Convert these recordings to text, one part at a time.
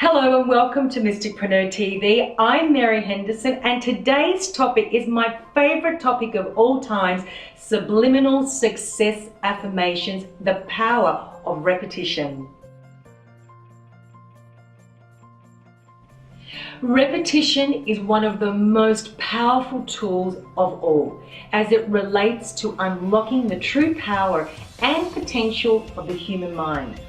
Hello and welcome to Mysticpreneur TV. I'm Mary Henderson and today's topic is my favorite topic of all times, subliminal success affirmations, the power of repetition. Repetition is one of the most powerful tools of all, as it relates to unlocking the true power and potential of the human mind.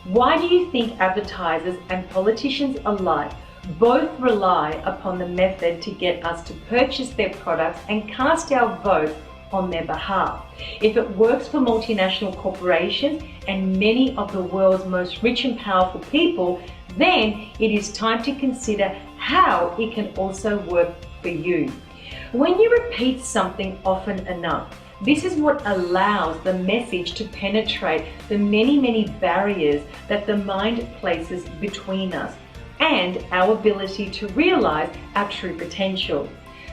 Why do you think advertisers and politicians alike both rely upon the method to get us to purchase their products and cast our vote on their behalf? If it works for multinational corporations and many of the world's most rich and powerful people, then it is time to consider how it can also work for you. When you repeat something often enough, this is what allows the message to penetrate the many barriers that the mind places between us and our ability to realize our true potential.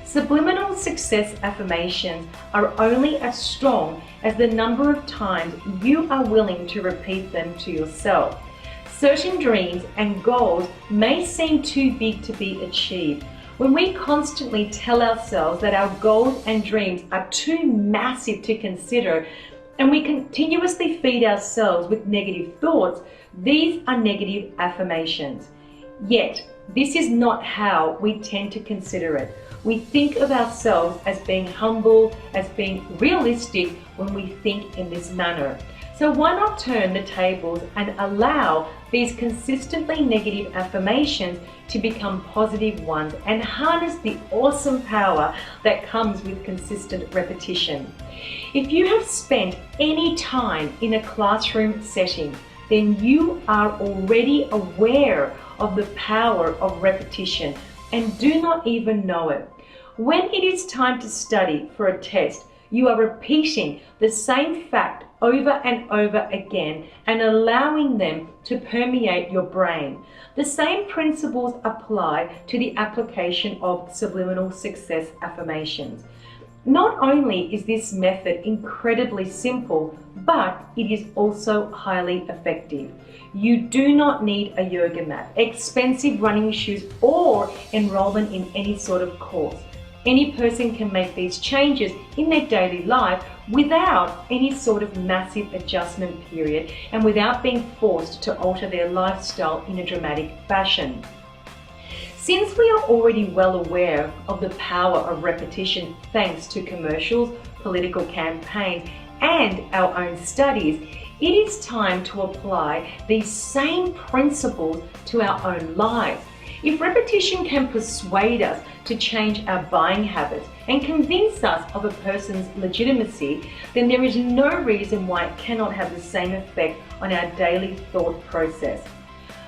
Subliminal success affirmations are only as strong as the number of times you are willing to repeat them to yourself. Certain dreams and goals may seem too big to be achieved. When we constantly tell ourselves that our goals and dreams are too massive to consider, and we continuously feed ourselves with negative thoughts, these are negative affirmations. Yet, this is not how we tend to consider it. We think of ourselves as being humble, as being realistic when we think in this manner. So why not turn the tables and allow these consistently negative affirmations to become positive ones and harness the awesome power that comes with consistent repetition. If you have spent any time in a classroom setting, then you are already aware of the power of repetition and do not even know it. When it is time to study for a test, you are repeating the same fact over and over again and allowing them to permeate your brain. The same principles apply to the application of subliminal success affirmations. Not only is this method incredibly simple, but it is also highly effective. You do not need a yoga mat, expensive running shoes, or enrollment in any sort of course. Any person can make these changes in their daily life without any sort of massive adjustment period and without being forced to alter their lifestyle in a dramatic fashion. Since we are already well aware of the power of repetition thanks to commercials, political campaigns, and our own studies, it is time to apply these same principles to our own lives. If repetition can persuade us to change our buying habits and convince us of a person's legitimacy, then there is no reason why it cannot have the same effect on our daily thought process.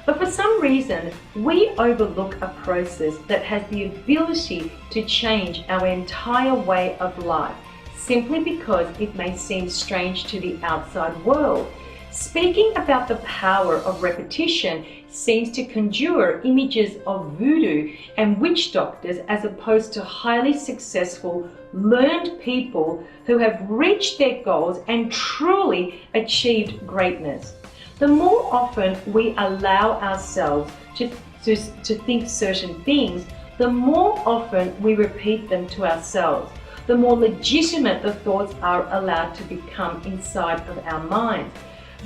But for some reason, we overlook a process that has the ability to change our entire way of life, simply because it may seem strange to the outside world. Speaking about the power of repetition seems to conjure images of voodoo and witch doctors as opposed to highly successful, learned people who have reached their goals and truly achieved greatness. The more often we allow ourselves to think certain things, the more often we repeat them to ourselves, the more legitimate the thoughts are allowed to become inside of our minds.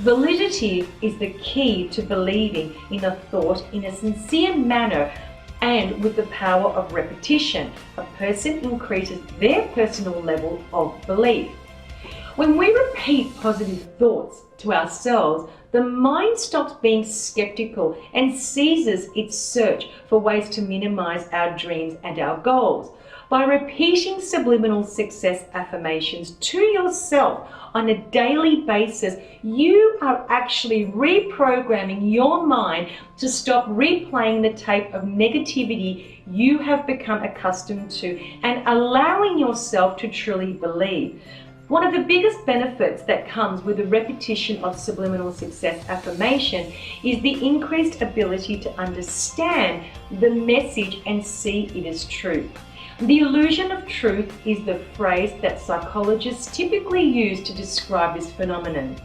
Validity is the key to believing in a thought in a sincere manner, and with the power of repetition, a person increases their personal level of belief. When we repeat positive thoughts to ourselves, the mind stops being skeptical and ceases its search for ways to minimize our dreams and our goals. By repeating subliminal success affirmations to yourself on a daily basis, you are actually reprogramming your mind to stop replaying the tape of negativity you have become accustomed to and allowing yourself to truly believe. One of the biggest benefits that comes with the repetition of subliminal success affirmation is the increased ability to understand the message and see it as truth. The illusion of truth is the phrase that psychologists typically use to describe this phenomenon.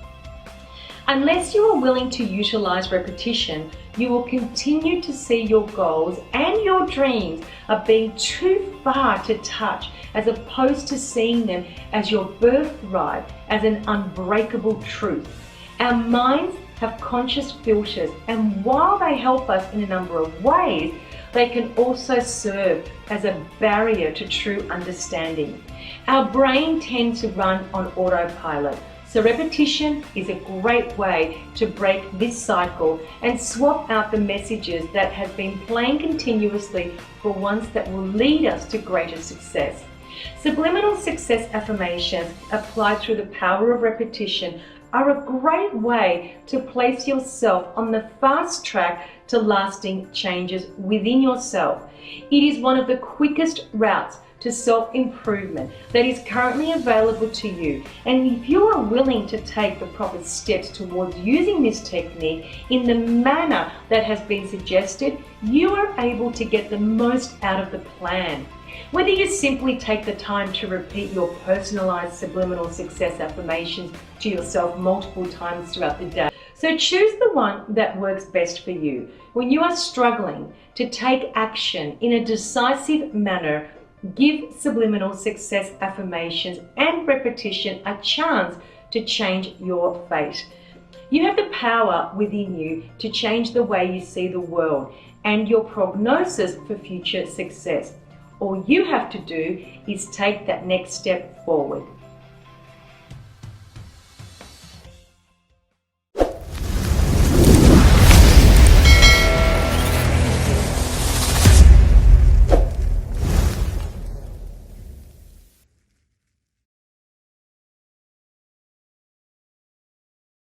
Unless you are willing to utilize repetition, you will continue to see your goals and your dreams are being too far to touch, as opposed to seeing them as your birthright, as an unbreakable truth. Our minds have conscious filters, and while they help us in a number of ways, they can also serve as a barrier to true understanding. Our brain tends to run on autopilot, so repetition is a great way to break this cycle and swap out the messages that have been playing continuously for ones that will lead us to greater success. Subliminal success affirmations applied through the power of repetition are a great way to place yourself on the fast track to lasting changes within yourself. It is one of the quickest routes to self-improvement that is currently available to you, and if you are willing to take the proper steps towards using this technique in the manner that has been suggested, you are able to get the most out of the plan. Whether you simply take the time to repeat your personalized subliminal success affirmations to yourself multiple times throughout the day. So choose the one that works best for you. When you are struggling to take action in a decisive manner, give subliminal success affirmations and repetition a chance to change your fate. You have the power within you to change the way you see the world and your prognosis for future success. All you have to do is take that next step forward.